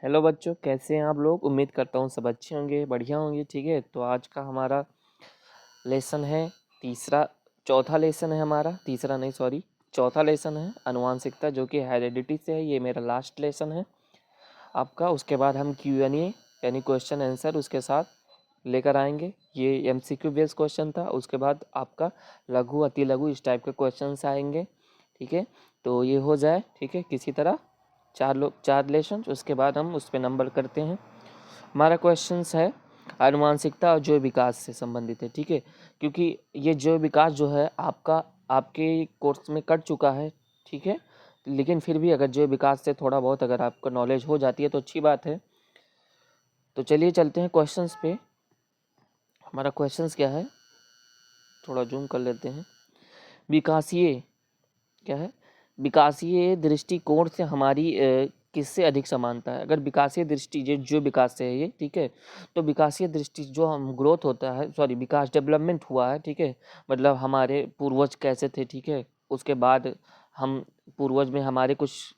Hello बच्चों, कैसे हैं आप लोग। उम्मीद करता हूँ सब अच्छे होंगे, बढ़िया होंगे। ठीक है, तो आज का हमारा लेसन है चौथा लेसन है हमारा। तीसरा नहीं, सॉरी, चौथा लेसन है आनुवांशिकता, जो कि हेरिडिटी से है। ये मेरा लास्ट लेसन है आपका। उसके बाद हम Q&A यानी क्वेश्चन आंसर उसके साथ लेकर आएंगे। ये MCQ बेस्ड क्वेश्चन था। उसके बाद आपका लघु, अति लघु, इस टाइप के क्वेश्चन आएंगे। ठीक है, तो ये हो जाए। ठीक है, किसी तरह चार लेसन, उसके बाद हम उस पर नंबर करते हैं। हमारा क्वेश्चंस है आनुवांशिकता और जैव विकास से संबंधित है। ठीक है, क्योंकि ये जैव विकास जो है आपके कोर्स में कट चुका है। ठीक है, लेकिन फिर भी अगर जैव विकास से थोड़ा बहुत अगर आपको नॉलेज हो जाती है तो अच्छी बात है। तो चलिए चलते हैं क्वेश्चंस पे। हमारा क्वेश्चंस क्या है, थोड़ा जूम कर लेते हैं। विकासीय क्या है, विकासीय दृष्टिकोण से हमारी किससे अधिक समानता है। अगर विकासीय दृष्टि जो विकास से है ये, ठीक है, तो विकासीय दृष्टि जो हम ग्रोथ होता है, सॉरी, विकास डेवलपमेंट हुआ है। ठीक है, मतलब हमारे पूर्वज कैसे थे। ठीक है, उसके बाद हम पूर्वज में हमारे कुछ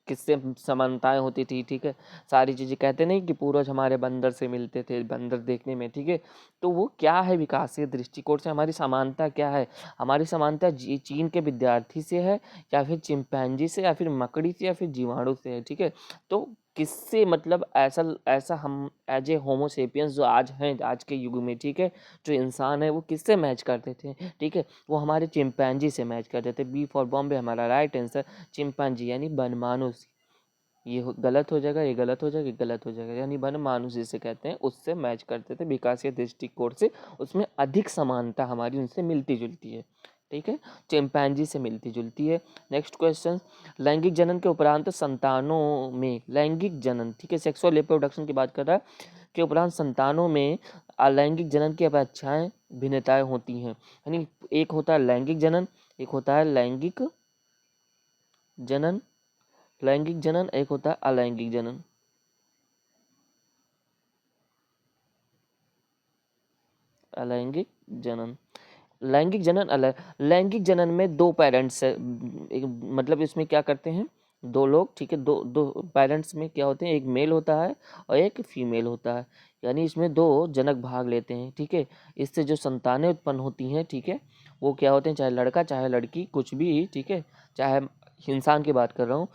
किससे समानताएं होती थी। ठीक है, सारी चीज़ें कहते नहीं कि पूर्वज हमारे बंदर से मिलते थे, बंदर देखने में। ठीक है, तो वो क्या है, विकासीय दृष्टिकोण से हमारी समानता क्या है। हमारी समानता चीन के विद्यार्थी से है, या फिर चिंपैंजी से, या फिर मकड़ी से, या फिर जीवाणु से है। ठीक है, तो किससे, मतलब ऐसा ऐसा हम एज ए होमोसेपियंस जो आज हैं, आज के युग में, ठीक है, जो इंसान है वो किससे मैच करते थे। ठीक है, वो हमारे चिंपैंजी से मैच करते थे। बी फॉर बॉम्बे हमारा राइट आंसर चिंपैंजी यानी बनमानुष। ये गलत हो जाएगा, ये गलत हो जाएगा, ये गलत हो जाएगा, यानी बनमानुष जिसे कहते हैं उससे मैच करते थे विकासीय दृष्टिकोण से। उसमें अधिक समानता हमारी उनसे मिलती जुलती है। ठीक है, चिंपैंजी से मिलती जुलती है। नेक्स्ट क्वेश्चन, लैंगिक जनन के उपरांत संतानों में लैंगिक जनन, ठीक है, सेक्सुअल रिप्रोडक्शन की बात कर रहा है, के उपरांत संतानों में अलैंगिक जनन की अपेक्षाएं भिन्नताएं होती हैं। यानी एक होता है लैंगिक जनन, एक होता है जनन लैंगिक जनन, एक होता है अलैंगिक जनन। अलैंगिक जनन, लैंगिक जनन अलग। लैंगिक जनन में दो पेरेंट्स है, मतलब इसमें क्या करते हैं, दो लोग। ठीक है, दो दो पेरेंट्स में क्या होते हैं, एक मेल होता है और एक फीमेल होता है। यानी इसमें दो जनक भाग लेते हैं। ठीक है, इससे जो संतानें उत्पन्न होती हैं, ठीक है, वो क्या होते हैं, चाहे लड़का चाहे लड़की, कुछ भी। ठीक है, चाहे इंसान की बात कर रहा हूँ,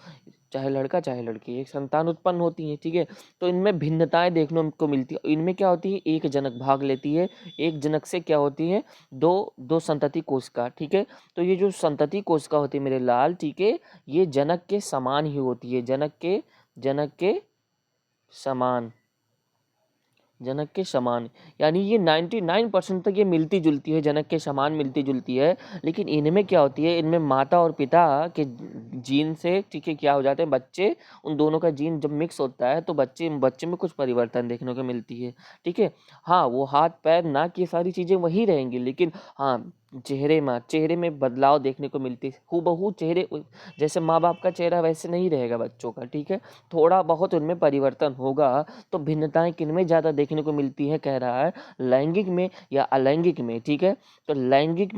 चाहे लड़का चाहे लड़की, एक संतान उत्पन्न होती है। ठीक है, तो इनमें भिन्नताएं देखने को मिलती है। इनमें क्या होती है, एक जनक भाग लेती है, एक जनक से क्या होती है, दो दो संतति कोशिका। ठीक है, तो ये जो संतति कोशिका होती है मेरे लाल, ठीक है, ये जनक के समान ही होती है, जनक के समान, जनक के समान। यानी ये 99% तक ये मिलती जुलती है, जनक के समान मिलती जुलती है। लेकिन इनमें क्या होती है, इनमें माता और पिता के जीन से, ठीक है, क्या हो जाते हैं बच्चे, उन दोनों का जीन जब मिक्स होता है तो बच्चे बच्चे में कुछ परिवर्तन देखने को मिलती है। ठीक है, हाँ, वो हाथ पैर नाक ये सारी चीज़ें वही रहेंगी, लेकिन हाँ, चेहरे में बदलाव देखने को मिलती है। हूबहू चेहरे, जैसे माँ बाप का चेहरा वैसे नहीं रहेगा बच्चों का। ठीक है, थोड़ा बहुत उनमें परिवर्तन होगा। तो भिन्नताएं किनमें ज़्यादा देखने को मिलती है, कह रहा है लैंगिक में या अलैंगिक में। ठीक है, तो लैंगिक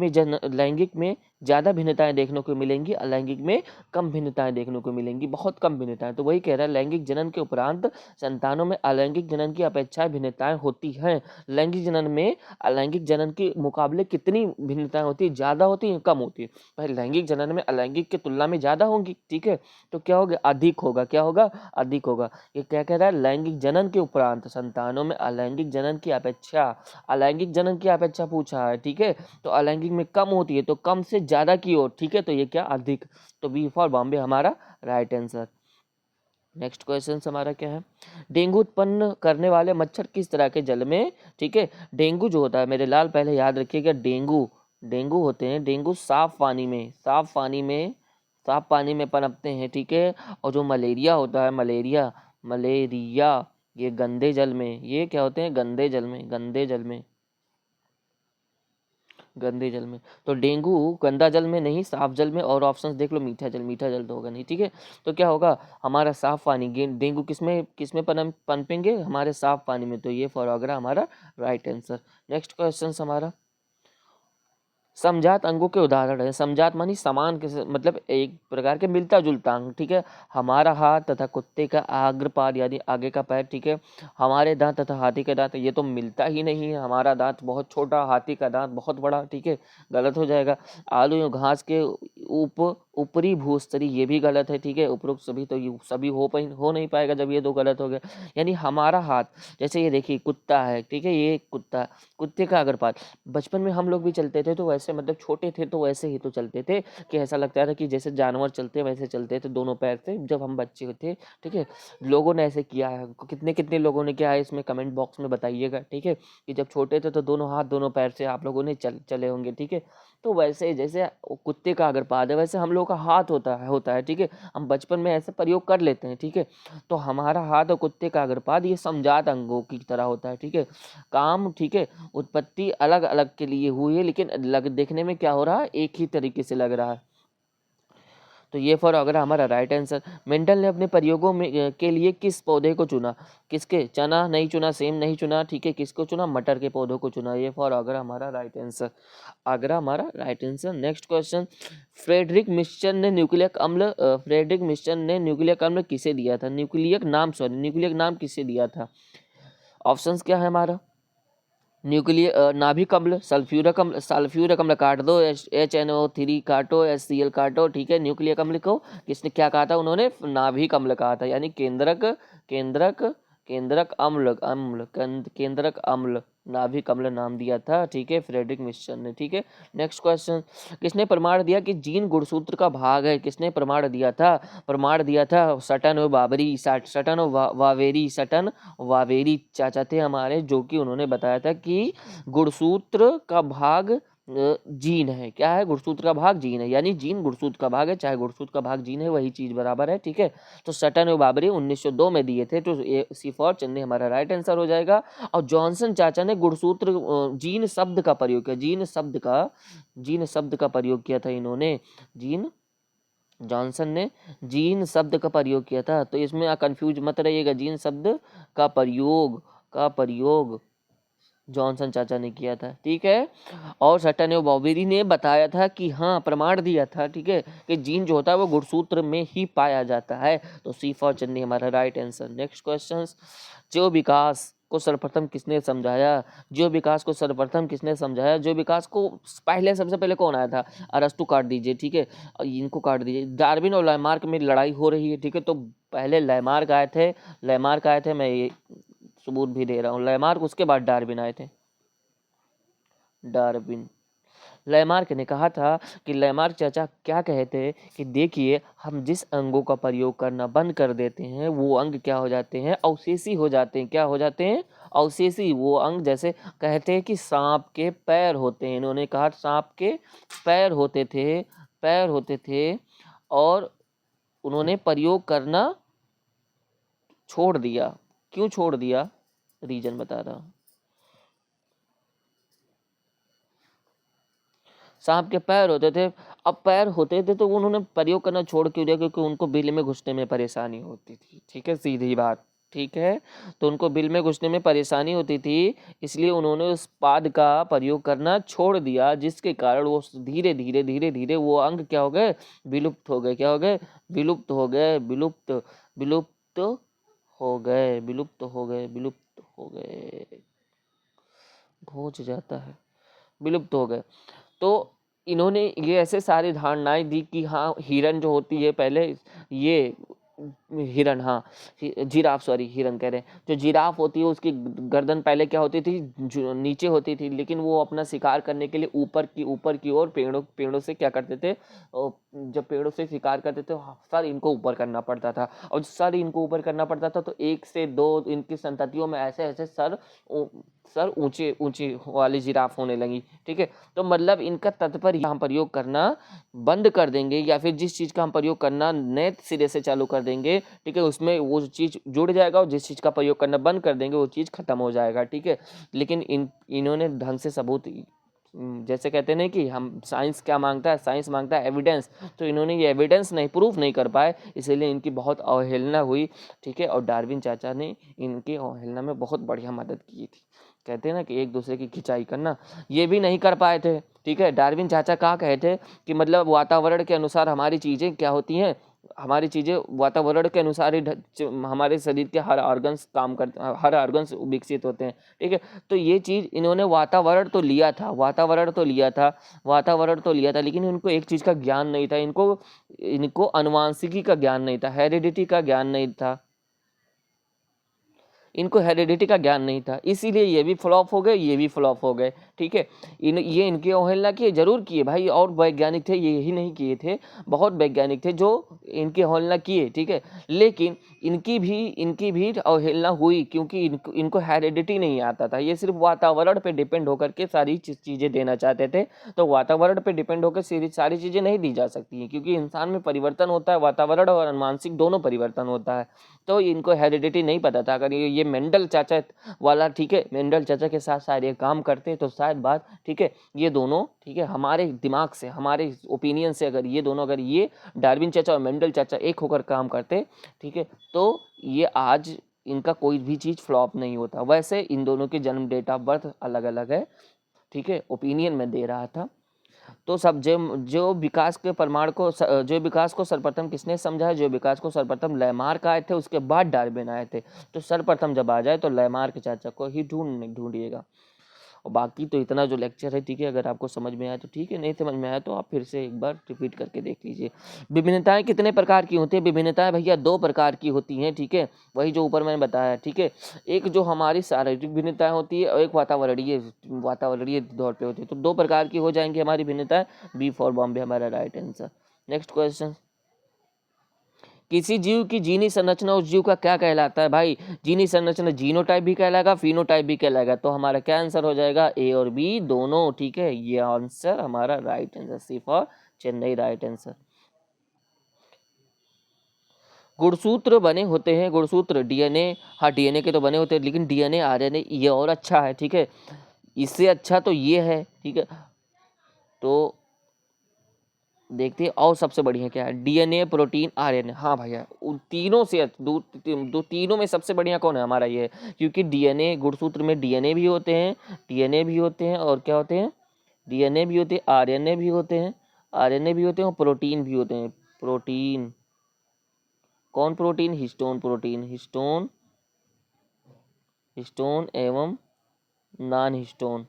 में ज़्यादा भिन्नताएं देखने को मिलेंगी, अलैंगिक में कम भिन्नताएं देखने को मिलेंगी, बहुत कम भिन्नताएं। तो वही कह रहा है लैंगिक जनन के उपरांत संतानों में अलैंगिक जनन की अपेक्षा भिन्नताएं होती हैं। लैंगिक जनन में अलैंगिक जनन के मुकाबले कितनी भिन्नताएं होती है, ज़्यादा होती है, कम होती है। भाई लैंगिक जनन में अलैंगिक की तुलना में ज़्यादा होंगी। ठीक है, तो क्या होगा, अधिक होगा। क्या होगा, अधिक होगा। ये क्या कह रहा है, लैंगिक जनन के उपरांत संतानों में अलैंगिक जनन की अपेक्षा पूछा है। ठीक है, तो अलैंगिक में कम होती है, तो कम से ज्यादा की ओर। ठीक है, तो ये क्या, अधिक। तो बी फॉर बॉम्बे हमारा राइट आंसर। नेक्स्ट क्वेश्चन हमारा क्या है, डेंगू उत्पन्न करने वाले मच्छर किस तरह के जल में। ठीक है, डेंगू जो होता है मेरे लाल, पहले याद रखिएगा, डेंगू डेंगू होते हैं, डेंगू साफ पानी में पनपते हैं। ठीक है, और जो मलेरिया होता है, मलेरिया ये गंदे जल में, ये क्या होते हैं, गंदे जल में। तो डेंगू गंदा जल में नहीं, साफ जल में। और ऑप्शंस देख लो, मीठा जल तो होगा नहीं। ठीक है, तो क्या होगा हमारा साफ पानी। डेंगू किसमें किसमें पनपेंगे, हमारे साफ पानी में। तो ये फॉर अगरा हमारा राइट आंसर। नेक्स्ट क्वेश्चन हमारा, समजात अंगों के उदाहरण है। समजात मानी समान के मतलब एक प्रकार के मिलता जुलता अंग, ठीक है। हमारा हाथ तथा कुत्ते का अग्रपाद यानी आगे का पैर, ठीक है। हमारे दांत तथा हाथी के दांत, ये तो मिलता ही नहीं है। हमारा दांत बहुत छोटा, हाथी का दांत बहुत बड़ा, ठीक है, गलत हो जाएगा। आलू एवं घास के ऊपरी भूस्तरी, ये भी गलत है, ठीक है। उपरोक्त सभी तो ये सभी हो नहीं पाएगा जब ये दो गलत हो गए। यानी हमारा हाथ, जैसे ये देखिए कुत्ता है, ठीक है, ये कुत्ता, कुत्ते का अग्रपाद। बचपन में हम लोग भी चलते थे तो वैसे मतलब छोटे थे तो वैसे ही तो चलते थे कि ऐसा लगता था कि जैसे जानवर चलते वैसे चलते थे दोनों पैर से जब हम बच्चे थे, ठीक है। लोगों ने ऐसे किया है, कितने कितने लोगों ने किया है इसमें कमेंट बॉक्स में बताइएगा, ठीक है, कि जब छोटे थे तो दोनों हाथ दोनों पैर से आप लोगों ने चले होंगे, ठीक है। तो वैसे जैसे कुत्ते का अग्रपाद है वैसे हम लोग का हाथ होता है, ठीक है। हम बचपन में ऐसे प्रयोग कर लेते हैं, ठीक है। तो हमारा हाथ और कुत्ते का अग्रपाद ये समजात अंगों की तरह होता है, ठीक है। काम, ठीक है, उत्पत्ति अलग अलग के लिए हुई है लेकिन देखने में क्या हो रहा है, एक ही तरीके से लग रहा है। तो ये फॉर अगर हमारा राइट आंसर। मेंडल ने अपने प्रयोगों में के लिए किस पौधे को चुना? किसके? चना नहीं चुना, सेम नहीं चुना, ठीक है। किसको चुना? मटर के पौधों को चुना। ये फॉर अगर हमारा राइट आंसर, अगर हमारा right answer. Next question, Friedrich Miescher ने न्यूक्लियक अम्ल किसे दिया था? न्यूक्लियक नाम किसे दिया था? ऑप्शंस क्या है हमारा? नाभिक अम्ल, सल्फ्यूरिक अम्ल काट दो, HNO3 काटो, HCl काटो, ठीक है। न्यूक्लियक अम्ल को किसने क्या कहा था? उन्होंने नाभिक अम्ल कहा था, यानी केंद्रक केंद्रक अम्ल, नाभिक अम्ल नाम दिया था, ठीक है, फ्रेडरिक मिस्चर ने, ठीक है। नेक्स्ट क्वेश्चन, किसने प्रमाण दिया कि जीन गुणसूत्र का भाग है? किसने प्रमाण दिया था? सटन वावेरी चाचा थे हमारे, जो कि उन्होंने बताया था कि गुणसूत्र का भाग जीन है। क्या है? गुणसूत्र का भाग जीन है, यानी जीन गुणसूत्र का भाग है, चाहे गुणसूत्र का भाग जीन है, वही चीज बराबर है, ठीक है। तो सटन और बाबरी 1902 में दिए थे, तो सी फॉर चेन्नई हमारा राइट आंसर हो जाएगा। और जॉनसन चाचा ने गुणसूत्र जीन शब्द का प्रयोग किया, जीन शब्द का प्रयोग किया था इन्होंने। जॉनसन ने जीन शब्द का प्रयोग किया था, तो इसमें कंफ्यूज मत रहिएगा। जीन शब्द का प्रयोग जॉनसन चाचा ने किया था, ठीक है। और सटन एवं बॉबेरी ने बताया था कि हाँ, प्रमाण दिया था, ठीक है, कि जीन जो होता है वो गुणसूत्र में ही पाया जाता है। तो सी फॉर चेन्नई हमारा राइट आंसर। नेक्स्ट क्वेश्चन, जो विकास को सर्वप्रथम किसने समझाया? जो विकास को सबसे पहले कौन आया था? अरस्तु काट दीजिए, ठीक है, और इनको काट दीजिए। डार्विन और लैमार्क में लड़ाई हो रही है, ठीक है, तो पहले लैमार्क आए थे, मैं ये सबूत भी दे रहा हूँ, लैमार्क, उसके बाद डार्विन आए थे। लैमार्क ने कहा था कि लैमार्क चाचा क्या कहते कि देखिए, हम जिस अंगों का प्रयोग करना बंद कर देते हैं वो अंग क्या हो जाते हैं? अवशेषी हो जाते हैं। क्या हो जाते हैं? अवशेषी। वो अंग जैसे कहते हैं कि सांप के पैर होते हैं, इन्होंने कहा सांप के पैर होते थे और उन्होंने प्रयोग करना छोड़ दिया। क्यों छोड़ दिया? रीजन बता रहा हूँ। सांप के पैर होते थे, अब पैर होते थे तो उन्होंने प्रयोग करना छोड़ क्यों दिया? क्योंकि उनको बिल में घुसने में परेशानी होती थी, ठीक है, सीधी बात, ठीक है। तो उनको बिल में घुसने में परेशानी होती थी, इसलिए उन्होंने उस पाद का प्रयोग करना छोड़ दिया, जिसके कारण वो धीरे धीरे वो अंग क्या हो गए? विलुप्त हो गए। क्या हो गए? विलुप्त हो गए। घोच जाता है, विलुप्त हो गए। तो इन्होंने ये ऐसे सारी धारणाएं दी कि हाँ, हिरन जो होती है पहले, ये हिरन, हाँ, जिराफ, सॉरी, हिरन कह रहे हैं। जो जिराफ होती है उसकी गर्दन पहले क्या होती थी? जो नीचे होती थी, लेकिन वो अपना शिकार करने के लिए ऊपर की ओर पेड़ों से क्या करते थे? जब पेड़ों से शिकार करते थे, सर इनको ऊपर करना पड़ता था, और सर इनको ऊपर करना पड़ता था तो 1 से 2 इनकी संततियों में ऐसे ऐसे सर ऊंचे वाली जिराफ होने लगी, ठीक है। तो मतलब इनका तात्पर्य हम प्रयोग करना बंद कर देंगे, या फिर जिस चीज का हम प्रयोग करना नए सिरे से चालू कर देंगे, ठीक है, उसमें वो चीज जुड़ जाएगा, और जिस चीज का प्रयोग करना बंद कर देंगे वो चीज खत्म हो जाएगा, ठीक है। लेकिन इन्होंने ढंग से सबूत जैसे कहते हैं कि हम साइंस क्या मांगता है, साइंस मांगता है एविडेंस, तो इन्होंने ये एविडेंस नहीं, प्रूफ नहीं कर पाए, इसीलिए इनकी बहुत अवहेलना हुई, ठीक है। और डार्विन चाचा ने इनकी अवहेलना में बहुत बढ़िया मदद की थी। कहते हैं ना कि एक दूसरे की खिंचाई करना, ये भी नहीं कर पाए थे, ठीक है। डार्विन चाचा कहा कहे थे कि मतलब वातावरण के अनुसार हमारी चीज़ें क्या होती हैं, हमारी चीज़ें वातावरण के अनुसार ही हमारे शरीर के हर ऑर्गन्स काम करते, हर ऑर्गन्स विकसित होते हैं, ठीक है। तो ये चीज़ इन्होंने वातावरण तो लिया था, वातावरण तो लिया था, लेकिन इनको एक चीज़ का ज्ञान नहीं था, इनको अनुवांशिकी का ज्ञान नहीं था, हेरिडिटी का ज्ञान नहीं था, इनको हेरिडिटी का ज्ञान नहीं था, इसीलिए ये भी फ्लॉप हो गए, ये भी फ्लॉप हो गए, ठीक है। ये इनकी अवहेलना किए, जरूर किए भाई, और वैज्ञानिक थे, ये यही नहीं किए थे, बहुत वैज्ञानिक थे जो इनकी अवहेलना किए, ठीक है। लेकिन इनकी भी अवहेलना हुई, क्योंकि इनको हेरिडिटी नहीं आता था, ये सिर्फ वातावरण पे डिपेंड होकर के सारी चीज़ें देना चाहते थे। तो वातावरण पे डिपेंड होकर सारी चीज़ें नहीं दी जा सकती हैं, क्योंकि इंसान में परिवर्तन होता है, वातावरण और मानसिक दोनों परिवर्तन होता है। तो इनको हेरिडिटी नहीं पता था। अगर ये मेंडल चाचा वाला, ठीक है, मेंडल चाचा के साथ शायद ये काम करते तो शायद बात, ठीक है, ये दोनों, ठीक है, हमारे दिमाग से, हमारे ओपिनियन से अगर ये दोनों, अगर ये डार्विन चाचा और मेंडल चाचा एक होकर काम करते, ठीक है, तो ये आज इनका कोई भी चीज़ फ्लॉप नहीं होता। वैसे इन दोनों के जन्म, डेट ऑफ बर्थ अलग अलग है, ठीक है, ओपिनियन में दे रहा था। तो सब जो विकास के प्रमाण को, जो विकास को सर्वप्रथम किसने समझा, जो विकास को सर्वप्रथम लैमार्क आए थे, उसके बाद डार्विन आए थे। तो सर्वप्रथम जब आ जाए तो लैमार्क चाचा को ही ढूंढिएगा। और बाकी तो इतना जो लेक्चर है, ठीक है, अगर आपको समझ में आया तो ठीक है, नहीं समझ में आया तो आप फिर से एक बार रिपीट करके देख लीजिए। विभिन्नताएं कितने प्रकार की होती है? विभिन्नताएं भैया 2 प्रकार की होती हैं, ठीक है, वही जो ऊपर मैंने बताया, ठीक है। एक जो हमारी शारीरिक भिन्नताएं होती है और एक वातावरणीय तौर पे होती है। तो 2 प्रकार की हो जाएंगी हमारी भिन्नताएं। बी फॉर बॉम्बे हमारा राइट आंसर। नेक्स्ट क्वेश्चन, किसी जीव की जीनी संरचना उस जीव का क्या कहलाता है? भाई जीनी संरचना जीनोटाइप भी कहलाएगा, फिनोटाइप भी कहलाएगा। तो हमारा क्या आंसर हो जाएगा? ए और बी दोनों, ठीक है, ये आंसर हमारा right answer, c for Chennai right answer. गुणसूत्र बने होते हैं, गुणसूत्र डीएनए, हाँ डीएनए के तो बने होते हैं, लेकिन डीएनए आरएनए ये और अच्छा है, ठीक है, इससे अच्छा तो ये है, ठीक है। तो देखते हैं और सबसे बढ़िया क्या है, डीएनए, प्रोटीन, आरएनए। हाँ भैया, उन तीनों से तीनों में सबसे बढ़िया कौन है? हमारा ये है, क्योंकि डीएनए, गुणसूत्र में डीएनए भी होते हैं, और क्या होते हैं? डीएनए भी होते हैं, आरएनए भी होते हैं, और प्रोटीन भी होते हैं। प्रोटीन, कौन प्रोटीन? हिस्टोन प्रोटीन, हिस्टोन एवं नॉन हिस्टोन।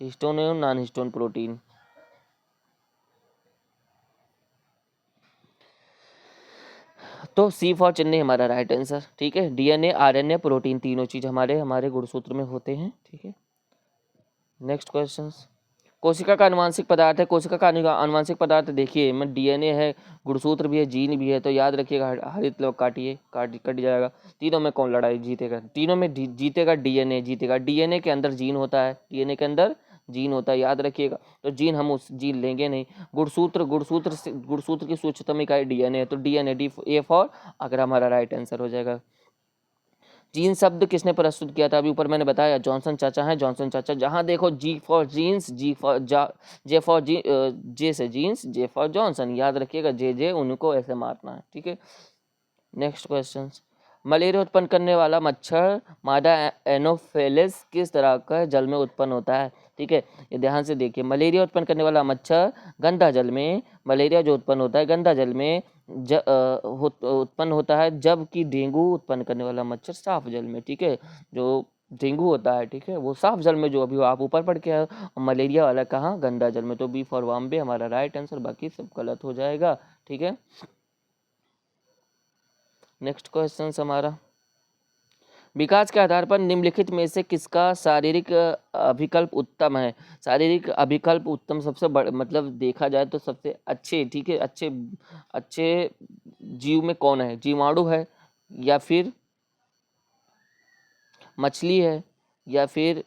हिस्टोन एवं नॉन हिस्टोन प्रोटीन। तो सी फॉर चेन्नई हमारा राइट आंसर, ठीक है। डीएनए, आरएनए, प्रोटीन, तीनों चीज हमारे गुणसूत्र में होते हैं, ठीक है। नेक्स्ट क्वेश्चन, कोशिका का आनुवांशिक पदार्थ है। कोशिका का आनुवांशिक पदार्थ देखिए, मैं डीएनए है, गुणसूत्र भी है, जीन भी है, तो याद रखिएगा, हरित लोग कट जाएगा। तीनों में कौन लड़ाई जीतेगा? तीनों में जीतेगा डीएनए, जीतेगा। डीएनए के अंदर जीन होता है, डीएनए के अंदर जीन होता है, याद रखिएगा। तो जीन हम उस जीन लेंगे नहीं। गुणसूत्र की सूक्ष्मतम इकाई डीएनए है, तो डीएनए, डी ए फॉर अगर हमारा राइट आंसर हो जाएगा। जीन शब्द किसने प्रस्तुत किया था? अभी ऊपर मैंने बताया, जॉनसन चाचा हैं, जॉनसन चाचा। जहां देखो जी फॉर जीन्स, जे फॉर जे से जीन्स, जे फॉर जॉनसन, याद रखिएगा, जे उनको ऐसे मारना है, ठीक है। नेक्स्ट क्वेश्चन, मलेरिया उत्पन्न करने वाला मच्छर मादा एनोफेलिस किस तरह का जल में उत्पन्न होता है? ठीक है, ये ध्यान से देखिए, मलेरिया उत्पन्न करने वाला मच्छर गंदा जल में, मलेरिया जो उत्पन्न होता है गंदा जल में उत्पन्न होता है, जबकि डेंगू उत्पन्न करने वाला मच्छर साफ जल में, ठीक है। जो डेंगू होता है, ठीक है, वो साफ जल में, जो अभी आप ऊपर पढ़ के आए, मलेरिया वाला कहाँ? गंदा जल में। तो बी फॉर बॉम्बे हमारा राइट आंसर, बाकी सब गलत हो जाएगा, ठीक है। नेक्स्ट क्वेश्चन हमारा, विकास के आधार पर निम्नलिखित में से किसका शारीरिक अभिकल्प उत्तम है? शारीरिक अभिकल्प उत्तम सबसे मतलब देखा जाए तो सबसे अच्छे, ठीक है, अच्छे अच्छे जीव में कौन है? जीवाणु है, या फिर मछली है, या फिर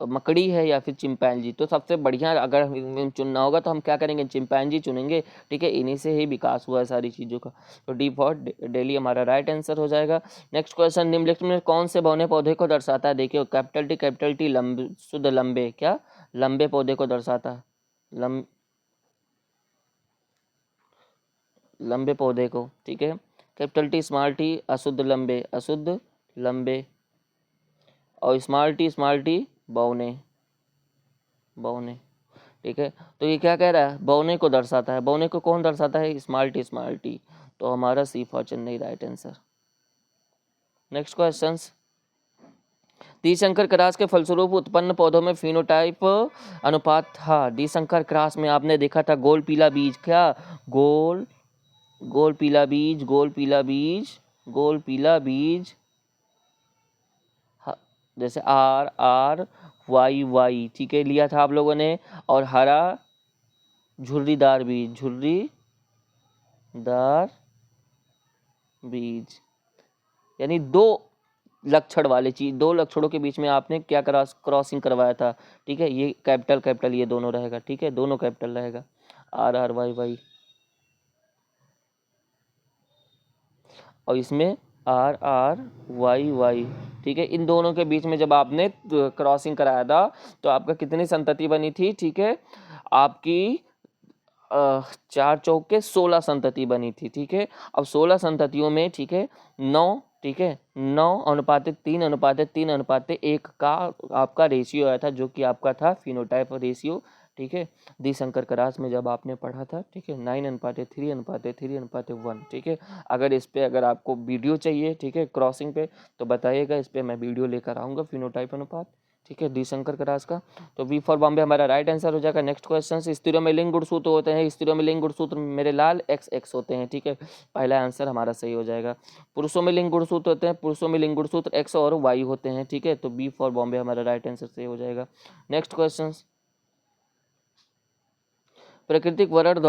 मकड़ी है या फिर चिंपैंजी। तो सबसे बढ़िया अगर हमें चुनना होगा तो हम क्या करेंगे, चिंपैंजी चुनेंगे, ठीक है। इन्हीं से ही विकास हुआ है सारी चीज़ों का। तो डी फॉर डेली हमारा राइट आंसर हो जाएगा। नेक्स्ट क्वेश्चन, निम्नलिखित में कौन से बौने पौधे को दर्शाता है? देखिए कैपिटल टी लंबे, शुद्ध लंबे, क्या लंबे पौधे को दर्शाता है, लंबे पौधे को, ठीक है। कैपिटल टी स्मॉल टी अशुद्ध लंबे, अशुद्ध लंबे, और स्मॉल टी बौने, बौने, ठीक है। तो ये क्या कह रहा है, बौने को दर्शाता है। बौने को कौन दर्शाता है, स्मॉल टी। तो हमारा C for Chennai right answer. Next question, द्विसंकर क्रॉस के फलस्वरूप उत्पन्न पौधों में फिनोटाइप अनुपात था। द्विसंकर क्रॉस में आपने देखा था गोल पीला बीज, क्या गोल पीला बीज, गोल पीला बीज, जैसे आर वाई, ठीक है, लिया था आप लोगों ने। और हरा झुर्रीदार बीज, यानी दो लक्षण वाले चीज, दो लक्षणों के बीच में आपने क्या क्रॉसिंग करवाया था, ठीक है। ये कैपिटल ये दोनों रहेगा, ठीक है, दोनों कैपिटल रहेगा, आर वाई, और इसमें आर वाई, ठीक है। इन दोनों के बीच में जब आपने क्रॉसिंग कराया था तो आपका कितनी संतति बनी थी, ठीक है, आपकी 4 चौक के 16 संतति बनी थी, ठीक है। अब 16 संततियों में, ठीक है, 9, ठीक है, 9:3:3:1 का आपका रेशियो आया था, जो कि आपका था फिनोटाइप रेशियो, ठीक है। द्विसंकर क्रॉस में जब आपने पढ़ा था, ठीक है, 9:3:3:1, ठीक है। अगर इस पे अगर आपको वीडियो चाहिए, ठीक है, क्रॉसिंग पे, तो बताइएगा, इस पे मैं वीडियो लेकर आऊँगा फिनोटाइप अनुपात, ठीक है, द्विसंकर क्रॉस का। तो बी फॉर बॉम्बे हमारा राइट आंसर हो जाएगा। नेक्स्ट क्वेश्चन, स्त्रियों में लिंग गुणसूत्र होते हैं, स्त्रियों में लिंग गुणसूत्र मेरे लाल XX होते हैं, ठीक है, पहला आंसर हमारा सही हो जाएगा। पुरुषों में लिंग गुणसूत्र होते हैं, पुरुषों में लिंग गुणसूत्र X और Y होते हैं, ठीक है। तो बी फॉर बॉम्बे हमारा राइट आंसर सही हो जाएगा। नेक्स्ट क्वेश्चन, प्राकृतिक वर्ण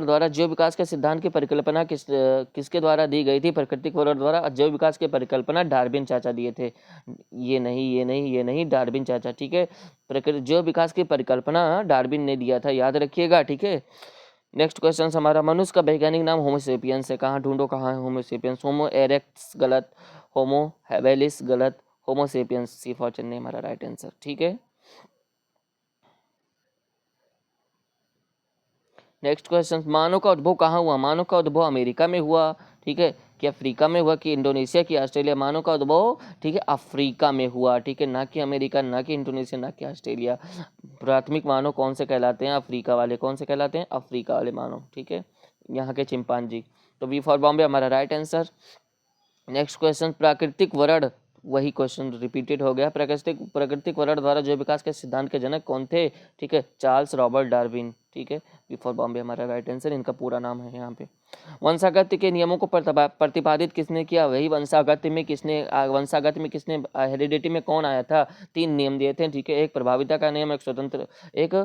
द्वारा जैव विकास के सिद्धांत की परिकल्पना किसके द्वारा दी गई थी? प्राकृतिक वर्ण द्वारा जैव विकास की परिकल्पना डार्विन चाचा दिए थे। ये नहीं, डार्विन चाचा, ठीक है। प्रकृति जैव विकास की परिकल्पना डार्विन ने दिया था, याद रखिएगा, ठीक है। नेक्स्ट क्वेश्चन हमारा, मनुष्य का वैज्ञानिक नाम होमोसेपियंस है। कहाँ ढूंढो, कहाँ है होमोसेपियंस? होमो एरेक्टस गलत, होमो हैवेलिस गलत, होमोसेपियंस सी फॉर चेन्नई हमारा राइट आंसर, ठीक है। नेक्स्ट क्वेश्चन, मानव का उद्भव कहाँ हुआ? मानव का उद्भव अमेरिका में हुआ, ठीक है, कि अफ्रीका में हुआ, कि इंडोनेशिया, की ऑस्ट्रेलिया? मानव का उद्भव, ठीक है, अफ्रीका में हुआ, ठीक है, ना कि अमेरिका, ना कि इंडोनेशिया, ना कि ऑस्ट्रेलिया। प्राथमिक मानव कौन से कहलाते हैं? अफ्रीका वाले। कौन से कहलाते हैं? अफ्रीका वाले मानव, ठीक है, यहाँ के चिंपांजी। तो बी फॉर बॉम्बे हमारा राइट आंसर। नेक्स्ट क्वेश्चन, प्राकृतिक वर्ण, वही क्वेश्चन रिपीटेड हो गया। प्राकृतिक वर्ण द्वारा जैव विकास के सिद्धांत के जनक कौन थे? ठीक है, चार्ल्स रॉबर्ट डार्विन, ठीक है, बिफोर बॉम्बे हमारा राइट आंसर। इनका पूरा नाम है यहाँ पे। वंशागत के नियमों को प्रतिपादित किसने किया? वही वंशागत में किसने हेरिडिटी में कौन आया था? 3 नियम दिए थे, ठीक है, एक प्रभाविता का नियम, एक स्वतंत्र, एक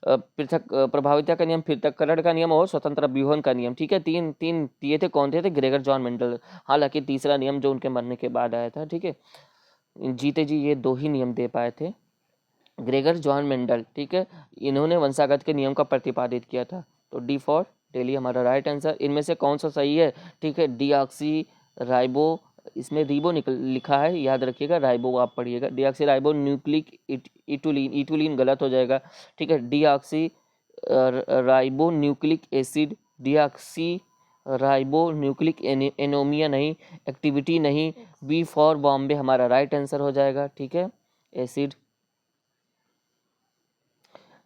पृथक प्रभाविता का नियम, पृथक्करण का नियम और स्वतंत्र व्यूहन का नियम, ठीक है। तीन दिए थे, कौन थे? Gregor John Mendel. हालांकि तीसरा नियम जो उनके मरने के बाद आया था, ठीक है, जीते जी ये 2 ही नियम दे पाए थे, ग्रेगर जॉन मेंडल, ठीक है, इन्होंने वंशागत के नियम का प्रतिपादित किया था। तो डी फॉर डेली हमारा राइट आंसर। इनमें से कौन सा सही है? ठीक है, डीऑक्सी राइबो, इसमें रिबो लिखा है, याद रखिएगा, राइबो आप पढ़िएगा। डीऑक्सी राइबो न्यूक्लिक इटुलिन गलत हो जाएगा, ठीक है। Deoxy ribo nucleic acid, deoxy ribo nucleic anomia नहीं, एक्टिविटी नहीं। बी फॉर बॉम्बे हमारा राइट आंसर हो जाएगा, ठीक है, एसिड।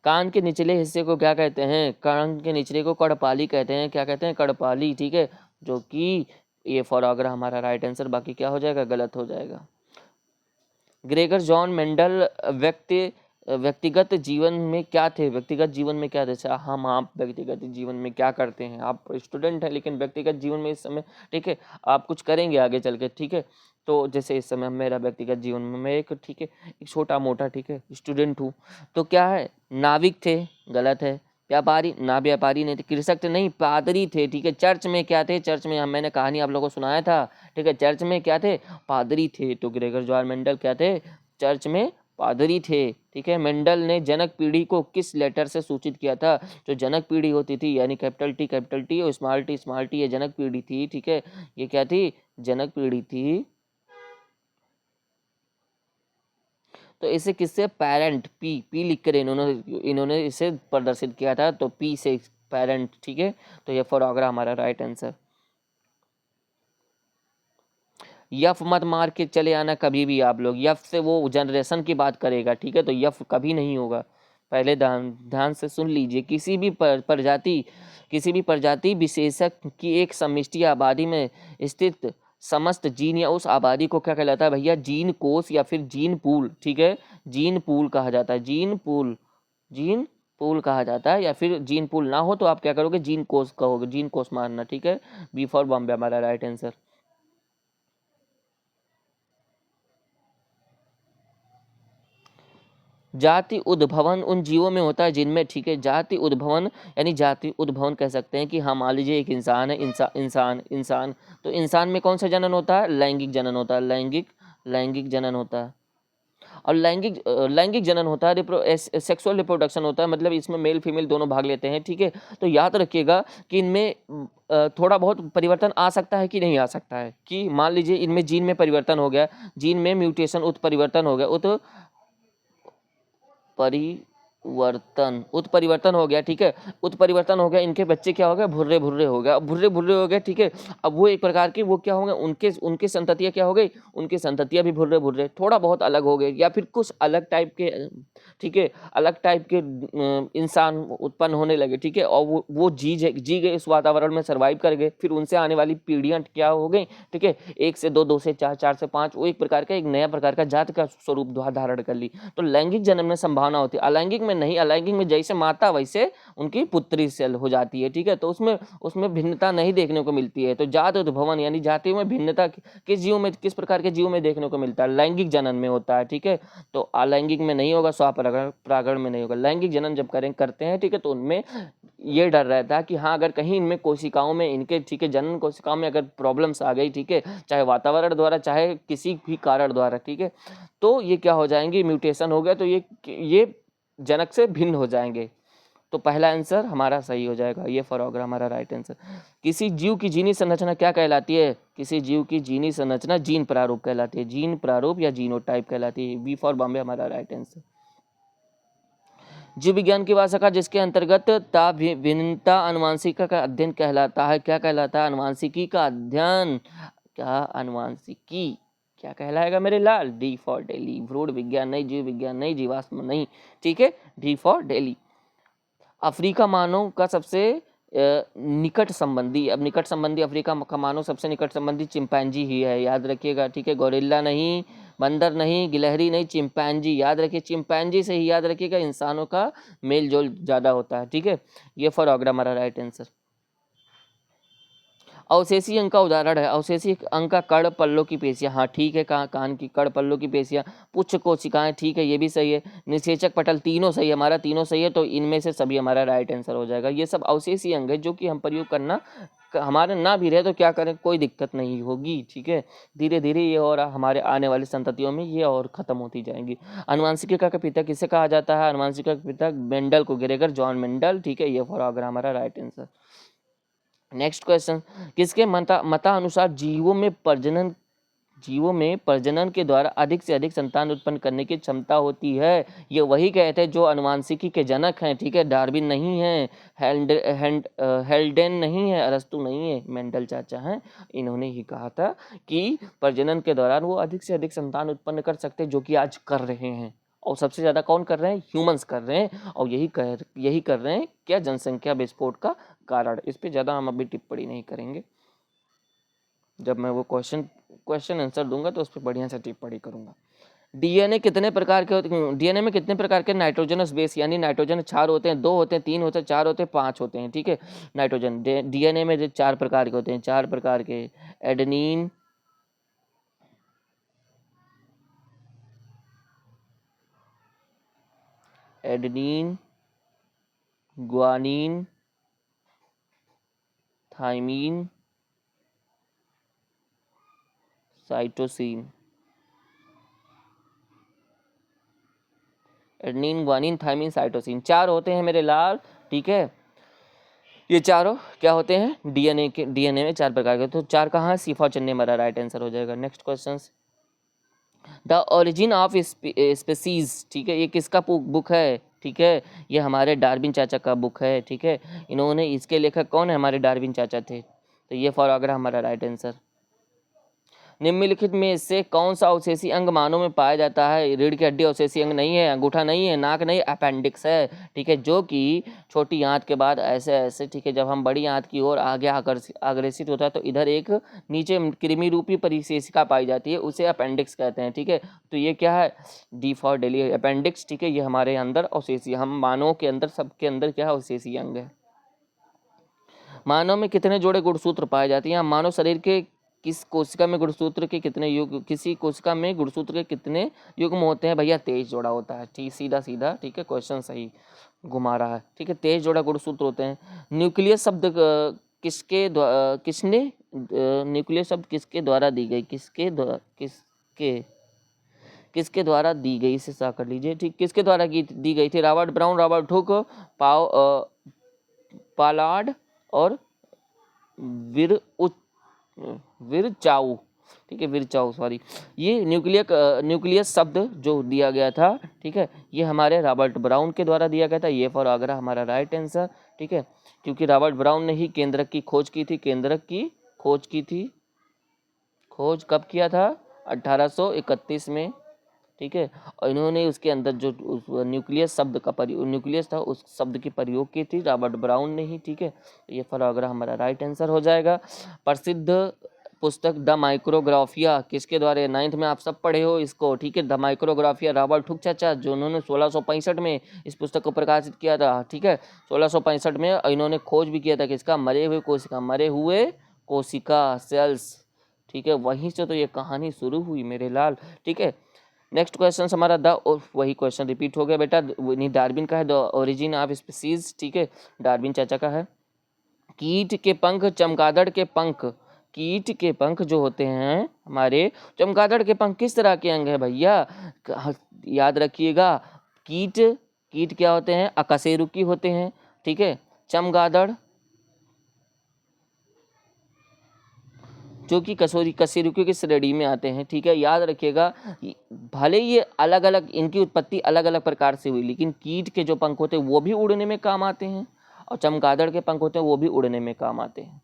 कान के निचले हिस्से को क्या कहते हैं? कान के निचले को कड़पाली कहते हैं। क्या कहते हैं? कड़पाली, ठीक है, जो कि ये फॉरआगरा हमारा राइट आंसर। बाकी क्या हो जाएगा? गलत हो जाएगा। ग्रेगर जॉन मेंडल व्यक्तिगत जीवन में क्या थे? व्यक्तिगत जीवन में क्या थे? हम आप व्यक्तिगत जीवन में क्या करते हैं? आप स्टूडेंट हैं, लेकिन व्यक्तिगत जीवन में इस समय, ठीक है, आप कुछ करेंगे आगे चल के, ठीक है। तो जैसे इस समय मेरा व्यक्तिगत जीवन में मैं एक, ठीक है, एक छोटा मोटा, ठीक है, स्टूडेंट हूँ। तो क्या है? नाविक थे, गलत है। व्यापारी, ना व्यापारी नहीं थे। कृषक थे, नहीं, पादरी थे, ठीक है। चर्च में क्या थे? चर्च में मैंने कहानी आप लोगों को सुनाया था, ठीक है, चर्च में क्या थे? पादरी थे। तो ग्रेगर जॉन मेंडल क्या थे? चर्च में पादरी थे, ठीक है। मेंडल ने जनक पीढ़ी को किस लेटर से सूचित किया था? जो जनक पीढ़ी होती थी यानी कैपिटल टी और स्मॉल टी, ये जनक पीढ़ी थी, ठीक है। ये क्या थी? जनक पीढ़ी थी। तो इसे किससे? पेरेंट, पी लिख कर इन्होंने इसे प्रदर्शित किया था, तो पी से पेरेंट, ठीक है। तो ये फॉर होगा हमारा राइट आंसर। यफ मत मार के चले आना कभी भी आप लोग, यफ से वो जनरेशन की बात करेगा, ठीक है। तो यफ कभी नहीं होगा, पहले ध्यान ध्यान से सुन लीजिए। किसी भी प्रजाति विशेषक की एक समष्टि आबादी में स्थित समस्त जीन या उस आबादी को क्या कहलाता है भैया? जीन कोष या फिर जीन पूल, ठीक है। जीन पूल कहा जाता है, जीन पूल कहा जाता है। या फिर जीन पूल ना हो तो आप क्या करोगे? जीन कोष कहोगे, जीन कोष मानना, ठीक है। बी फॉर बॉम्बे हमारा राइट आंसर। जाति उद्भवन उन जीवों में होता है जिनमें, ठीक है। जाति उद्भवन यानी जाति उद्भवन कह सकते हैं कि हाँ, मान लीजिए एक इंसान है, इंसान तो इंसान में कौन सा जनन होता है? लैंगिक जनन होता है, लैंगिक जनन होता है। और लैंगिक जनन होता है, सेक्सुअल रिप्रोडक्शन होता है, मतलब इसमें मेल फीमेल दोनों भाग लेते हैं, ठीक है। तो याद रखिएगा कि इनमें थोड़ा बहुत परिवर्तन आ सकता है कि नहीं आ सकता है, कि मान लीजिए इनमें जीन में परिवर्तन हो गया, जीन में म्यूटेशन उत्परिवर्तन हो गया, उत्परिवर्तन हो गया, ठीक है। उत्परिवर्तन हो गया, इनके बच्चे क्या हो गए? भुर्रे भुर्रे हो गया, भुर्रे भुर्रे हो गए, ठीक है। अब वो एक प्रकार के वो क्या होंगे? उनके उनके संततियाँ क्या हो गई? उनकी संततियाँ भी भुर्रे भुर्रे थोड़ा बहुत अलग हो गए, या फिर कुछ अलग टाइप के, ठीक है, अलग टाइप के इंसान उत्पन्न होने लगे, ठीक है। और वो जी गए, इस वातावरण में सर्वाइव कर गए, फिर उनसे आने वाली पीढ़ियाँ क्या हो गई, ठीक है। 1 से 2, 2 से 4, 4 से 5, वो एक प्रकार का एक नया प्रकार का जात का स्वरूप धारण कर ली। तो लैंगिक जन्म में संभावना होती है, अलैंगिक में नहीं। अलैंगिक में जैसे माता वैसे उनकी पुत्री सेल हो जाती है, ठीक है। तो उसमें उसमें भिन्नता नहीं देखने को मिलती है। तो जात उद्भवन यानी जातियों में भिन्नता किस जीव में, किस प्रकार के जीव में देखने को मिलता है? लैंगिक जनन में होता है, ठीक है। तो अलैंगिक में नहीं होगा, स्वपरागण में नहीं होगा। लैंगिक जनन जब करते हैं, ठीक है, तो उनमें ये डर रहता है कि हाँ, अगर कहीं इनमें कोशिकाओं में इनके, ठीक है, जनन कोशिकाओं में अगर प्रॉब्लम्स आ गई, ठीक है, चाहे वातावरण द्वारा चाहे किसी भी कारण द्वारा, ठीक है, तो ये क्या हो जाएंगे? म्यूटेशन हो गया तो ये जनक से भिन्न हो जाएंगे। तो पहला आंसर हमारा सही हो जाएगा, ये फॉरऑग्रा हमारा राइट आंसर। किसी जीव की जीनी संरचना क्या कहलाती है? किसी जीव की जीनी संरचना जीन प्रारूप कहलाती है, जीन प्रारूप या जीनोटाइप कहलाती है। बी फॉर बॉम्बे हमारा राइट आंसर। जीव विज्ञान की भाषा का जिसके अंतर्गत भिन्नता अनुवांशिका का अध्ययन कहलाता है, क्या कहलाता है? अनुवांशिकी का अध्ययन। क्या? अनुवांशिकी क्या कहलाएगा मेरे लाल? D for daily. भ्रूण विज्ञान नहीं, जीव विज्ञान नहीं, जीवाश्म नहीं, ठीक है। D for daily. अफ्रीका मानव का सबसे निकट संबंधी, अब निकट संबंधी अफ्रीका का मानव सबसे निकट संबंधी चिंपैंजी ही है, याद रखिएगा, ठीक है। गोरिल्ला नहीं, बंदर नहीं, गिलहरी नहीं, चिंपैंजी याद रखिए। चिंपैंजी से ही याद रखिएगा, इंसानों का मेल जोल ज़्यादा होता है, ठीक है। ये फॉर ऑग्रा हमारा राइट आंसर। अवशेषी अंग का उदाहरण है, अवशेषी अंग का कर्ण पल्लों की पेशियां, हाँ ठीक है। कान की कर्ण पल्लों की पेशियां, पुच्छ कोशिकाएं, ठीक है, ये भी सही है। निषेचक पटल, तीनों सही है, हमारा तीनों सही है। तो इनमें से सभी हमारा राइट आंसर हो जाएगा। ये सब अवशेषी अंग है जो कि हम प्रयोग करना, हमारे ना भी रहे तो क्या करें, कोई दिक्कत नहीं होगी, ठीक है। धीरे धीरे ये और हमारे आने वाली संततियों में ये और खत्म होती जाएंगी। अनुवांशिका का पिता किसे कहा जाता है? अनुवांशिका का पिता मेंडल को, ग्रेगर जॉन मेंडल, ठीक है। ये फॉर अगर हमारा राइट आंसर। नेक्स्ट क्वेश्चन, किसके मतानुसार जीवों में प्रजनन के द्वारा अधिक से अधिक संतान उत्पन्न करने की क्षमता होती है? ये वही कहते हैं जो अनुवांशिकी के जनक हैं, ठीक है। डार्विन नहीं है, हेल्डेन नहीं है, अरस्तु नहीं है, मेंडल चाचा हैं। इन्होंने ही कहा था कि प्रजनन के दौरान वो अधिक से अधिक संतान उत्पन्न कर सकते हैं, जो कि आज कर रहे हैं। और सबसे ज़्यादा कौन कर रहे हैं? ह्यूमंस कर रहे हैं। और यही कर रहे हैं क्या? जनसंख्या विस्फोट का कारण। इस पे ज़्यादा हम अभी टिप्पणी नहीं करेंगे, जब मैं वो क्वेश्चन आंसर दूंगा तो उस पर बढ़िया से टिप्पणी करूंगा। डीएनए कितने प्रकार के होते हैं? डीएनए में कितने प्रकार के नाइट्रोजनस बेस यानी नाइट्रोजन क्षार होते हैं? 2 होते हैं, 3 होते हैं, 4 होते हैं, 5 होते हैं, ठीक है। नाइट्रोजन डीएनए में जो 4 प्रकार के होते हैं, 4 प्रकार के। Adenine, adenine, guanine, thymine, cytosine. Adenine, guanine, thymine, cytosine, 4 होते हैं मेरे लाल, ठीक है। ये चारों क्या होते हैं, डीएनए में 4 प्रकार के, तो 4 कहाँ है, C फॉर चेन्नई हमारा राइट आंसर हो जाएगा। Next question, the origin of species, ठीक है, ये किसका बुक है, ठीक है, ये हमारे डार्विन चाचा का बुक है, ठीक है। इन्होंने, इसके लेखक कौन है, हमारे डार्विन चाचा थे, तो ये फॉर आगरा हमारा राइट आंसर। निम्नलिखित में से कौन सा अवशेषी अंग मानव में पाया जाता है, रीढ़ की हड्डी अवशेषी अंग नहीं है, अंगूठा नहीं है, नाक नहीं, अपेंडिक्स है, ठीक है, जो कि छोटी आंत के बाद ऐसे ऐसे, ठीक है, जब हम बड़ी आंत की ओर आगे अग्रसित होता है तो इधर एक नीचे कृमि रूपी परिशेषिका पाई जाती है, उसे अपेंडिक्स कहते हैं, ठीक है। तो ये क्या है, डी फॉर डेली अपेंडिक्स, ठीक है, ये हमारे अंदर अवशेषी, हम मानव के अंदर, सबके अंदर क्या है, अवशेषी अंग है। मानव में कितने जोड़े गुणसूत्र पाए जाते हैं, मानव शरीर के किस कोशिका में गुणसूत्र के कितने युग, किसी कोशिका में गुणसूत्र के कितने युग्म होते हैं, भैया 23 जोड़ा होता है, ठीक, सीधा सीधा, ठीक है, क्वेश्चन सही घुमा रहा है, ठीक है, 23 जोड़ा गुणसूत्र होते हैं। न्यूक्लियस शब्द किसने न्यूक्लियस शब्द किसके द्वारा दी गई, किसके द्वारा दी गई, इसे सा कर लीजिए, ठीक, किसके द्वारा दी गई थी, रॉबर्ट ब्राउन, रॉबर्ट हुक, पालार्ड और विरचाउ, ठीक है, विरचाउ, सॉरी, ये न्यूक्लियस शब्द जो दिया गया था, ठीक है, ये हमारे रॉबर्ट ब्राउन के द्वारा दिया गया था, ये फॉर आगरा हमारा राइट आंसर, ठीक है, क्योंकि रॉबर्ट ब्राउन ने ही केंद्रक की खोज की थी, खोज कब किया था, 1831 में, ठीक है, और इन्होंने उसके अंदर जो न्यूक्लियस शब्द का न्यूक्लियस था, उस शब्द की प्रयोग की थी रॉबर्ट ब्राउन ने ही, ठीक है, ये फॉर आगरा हमारा राइट आंसर हो जाएगा। प्रसिद्ध पुस्तक द माइक्रोग्राफिया किसके द्वारा, 9th में आप सब पढ़े हो इसको, ठीक है, द माइक्रोग्राफिया, रॉबर्ट हुक चाचा, जो उन्होंने 1665 में इस पुस्तक को प्रकाशित किया था, ठीक है, 1665 में इन्होंने खोज भी किया था किसका, मरे हुए कोशिका सेल्स, ठीक है, वहीं से तो ये कहानी शुरू हुई मेरे लाल, ठीक है। नेक्स्ट क्वेश्चन हमारा वही क्वेश्चन रिपीट हो गया बेटा, नहीं डार्विन का है, द ओरिजिन ऑफ स्पीसीज, ठीक है, डार्विन चाचा का है। कीट के पंख, चमगादड़ के पंख, कीट के पंख जो होते हैं हमारे, चमगादड़ के पंख किस तरह के अंग है भैया, याद रखिएगा, कीट क्या होते हैं, अकशेरुकी होते हैं, ठीक है, चमगादड़ जो कि कशेरुकियों की श्रेणी में आते हैं, ठीक है, याद रखिएगा, भले ये अलग अलग, इनकी उत्पत्ति अलग अलग प्रकार से हुई, लेकिन कीट के जो पंख होते हैं वो भी उड़ने में काम आते हैं, और चमगादड़ के पंख होते हैं वो भी उड़ने में काम आते हैं,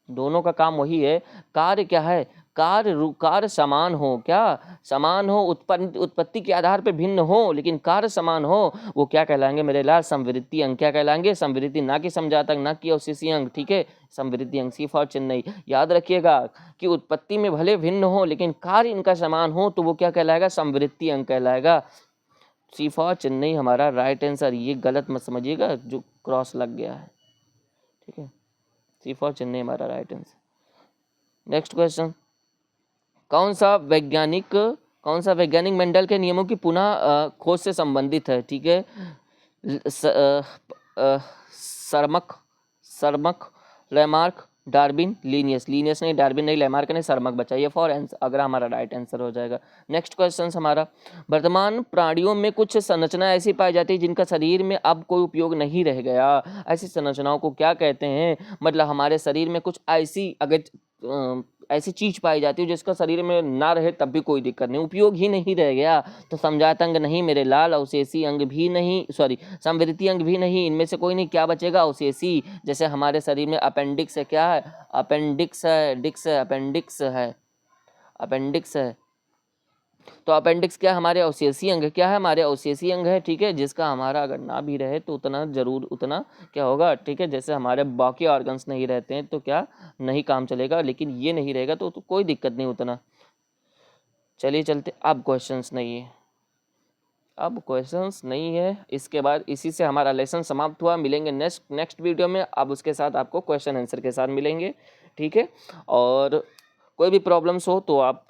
दोनों का काम वही है। कार्य क्या है, कार्य समान हो, क्या समान हो, उत्पत्ति के आधार पर भिन्न हो लेकिन कार्य समान हो, वो क्या कहलाएंगे मेरे लाल, संवृत्ति अंग, क्या कहलाएंगे, संवृत्ति, ना कि समजात अंग, ना कि अवशेषी अंग, ठीक है, संवृत्ति अंग, सी फॉर चेन्नई। याद रखिएगा कि उत्पत्ति में भले भिन्न हो लेकिन कार्य इनका समान हो तो वो क्या कहलाएगा, संवृत्ति अंग कहलाएगा, सी फॉर चेन्नई हमारा राइट आंसर। ये गलत मत समझिएगा जो क्रॉस लग गया है, ठीक है, सी फॉर चेन्नई हमारा राइट आंसर। नेक्स्ट क्वेश्चन, कौन सा वैज्ञानिक मेंडल के नियमों की पुनः खोज से संबंधित है, ठीक है, सरमक, लैमार्क, डार्विन, लीनियस नहीं, डार्विन नहीं, लैमार्क नहीं, सरमक बचा, ये फॉर आंसर अगर हमारा राइट आंसर हो जाएगा। नेक्स्ट क्वेश्चन हमारा, वर्तमान प्राणियों में कुछ संरचना ऐसी पाई जाती है जिनका शरीर में अब कोई उपयोग नहीं रह गया, ऐसी संरचनाओं को क्या कहते हैं, मतलब हमारे शरीर में कुछ ऐसी चीज पाई जाती है जिसका शरीर में ना रहे तब भी कोई दिक्कत नहीं, उपयोग ही नहीं रह गया, तो समजात अंग नहीं मेरे लाल, अवशेषी अंग भी नहीं, सॉरी संवृत्ति अंग भी नहीं, इनमें से कोई नहीं, क्या बचेगा, अवशेषी। जैसे हमारे शरीर में अपेंडिक्स है, क्या है, अपेंडिक्स है, तो अपेंडिक्स क्या, हमारे अवशेषी अंग, क्या है, हमारे अवशेषी अंग है, ठीक है, जिसका हमारा अगर ना भी रहे तो उतना क्या होगा, ठीक है, जैसे हमारे बाकी ऑर्गन्स नहीं रहते हैं तो क्या नहीं काम चलेगा, लेकिन ये नहीं रहेगा तो कोई दिक्कत नहीं उतना। चलिए चलते, अब क्वेश्चंस नहीं है, इसके बाद इसी से हमारा लेसन समाप्त हुआ, मिलेंगे नेक्स्ट वीडियो में, अब उसके साथ आपको क्वेश्चन आंसर के साथ मिलेंगे, ठीक है, और कोई भी प्रॉब्लम्स हो तो आप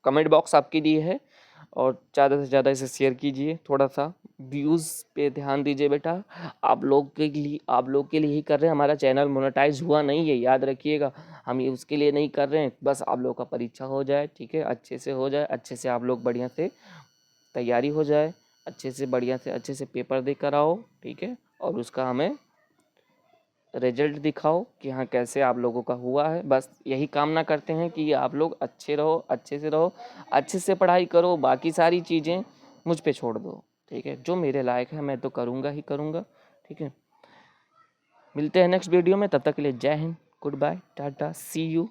कमेंट बॉक्स आपके लिए है, और ज़्यादा से ज़्यादा इसे शेयर कीजिए, थोड़ा सा व्यूज़ पे ध्यान दीजिए बेटा, आप लोग के लिए ही कर रहे हैं, हमारा चैनल मोनेटाइज हुआ नहीं है, याद रखिएगा, हम ये उसके लिए नहीं कर रहे हैं, बस आप लोग का परीक्षा हो जाए, ठीक है, अच्छे से हो जाए, अच्छे से आप लोग बढ़िया से तैयारी हो जाए, अच्छे से बढ़िया से अच्छे से पेपर दे कर आओ, ठीक है, और उसका हमें रिजल्ट दिखाओ कि हाँ कैसे आप लोगों का हुआ है। बस यही कामना करते हैं कि आप लोग अच्छे रहो, अच्छे से रहो, अच्छे से पढ़ाई करो, बाकी सारी चीज़ें मुझ पे छोड़ दो, ठीक है। जो मेरे लायक है मैं तो करूँगा ही करूँगा, ठीक है। मिलते हैं नेक्स्ट वीडियो में, तब तक के लिए जय हिंद, good bye, tata, see you.